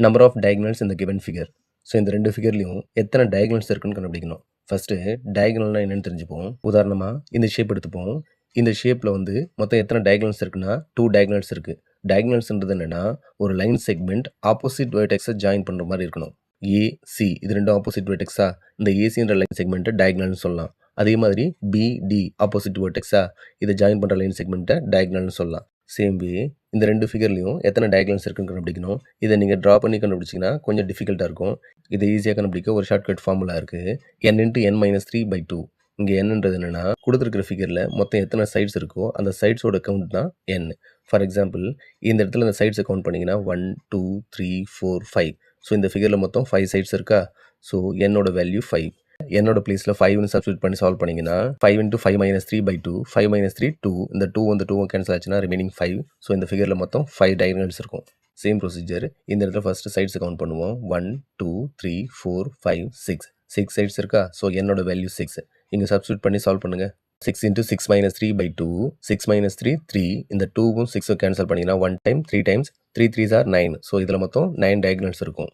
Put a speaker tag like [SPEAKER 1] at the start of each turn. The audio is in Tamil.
[SPEAKER 1] நம்பர் ஆஃப் டயகனல்ஸ் இந்த கிவன் ஃபிகர். ஸோ இந்த ரெண்டு ஃபிகர்லையும் எத்தனை டயகனல்ஸ் இருக்குன்னு கண்டுபிடிக்கணும். ஃபஸ்ட்டு டயகனல்னால் என்னென்னு தெரிஞ்சுப்போம். உதாரணமாக இந்த ஷேப் எடுத்துப்போம். இந்த ஷேப்பில் வந்து மொத்தம் எத்தனை டயகனல்ஸ் இருக்குன்னா 2 டயகனல்ஸ் இருக்குது. டயகனல்ஸ்ன்றது என்னென்னா ஒரு லைன் செக்மெண்ட் ஆப்போசிட் வெர்டெக்ஸை ஜாயின் பண்ணுற மாதிரி இருக்கணும். ஏசி இது ரெண்டும் ஆப்போசிட் வெர்டெக்ஸா, இந்த ஏசின்ற லைன் செக்மெண்ட்டை டயகனல்னு சொல்லலாம். அதே மாதிரி பிடி ஆப்போசிட் வெர்டெக்ஸா, இதை ஜாயின் பண்ணுற லைன் செக்மெண்ட்டை டயகனல்னு சொல்லலாம். சேம் வே இந்த ரெண்டு ஃபிகர்லையும் எத்தனை டயகனல்ஸ் இருக்குன்னு கண்டுபிடிக்கணும். இதை நீங்கள் ட்ரா பண்ணி கண்டுபிடிச்சிங்கன்னா கொஞ்சம் டிஃபிகல்ட்டாக இருக்கும். இதை ஈஸியாக கண்டுபிடிக்க ஒரு ஷார்ட்கட் ஃபார்முலா இருக்குது. n × n-3/2. இங்கே என்னன்றது என்னென்னா கொடுத்துருக்கிற ஃபிகரில் மொத்தம் எத்தனை சைட்ஸ் இருக்கோ அந்த சைட்ஸோட கவுண்ட் தான் n. ஃபார் எக்ஸாம்பிள் இந்த இடத்துல இந்த சைட்ஸை கவுண்ட் பண்ணிங்கன்னா 1 2 3 4 5. ஸோ இந்த ஃபிகரில் மொத்தம் 5 சைட்ஸ் இருக்கா. ஸோ என்னோட வேல்யூ 5. என்னோட பிளேஸில் 5ன்னு சப்ஸ்டியூட் பண்ணி சால்வ் பண்ணிங்கன்னா 5 × 5-3/2. 5 - 3 2. இந்த 2 வந்து 2 கேன்சல் ஆச்சுன்னா ரிமைனிங் 5. ஸோ இந்த ஃபிகரில் மொத்தம் 5 டயகனல்ஸ் இருக்கும். சேம் ப்ரொசீஜர் இந்த இடத்துல ஃபஸ்ட்டு சைட்ஸை கவுண்ட் பண்ணுவோம். 1 2 3 4 5 6. 6 சைட்ஸ் இருக்கா. ஸோ என்னோட வேல்யூ 6. இங்கே சப்ஸ்டியூட் பண்ணி சால்வ் பண்ணுங்கள். 6 × 6 - 3/2. 6 - 3 3. இந்த 2வும் 6 கேன்சல் பண்ணிங்கன்னா 1 time 3 times 3 3s are 9. So இதில் மொத்தம் 9 டயகனல்ஸ் இருக்கும்.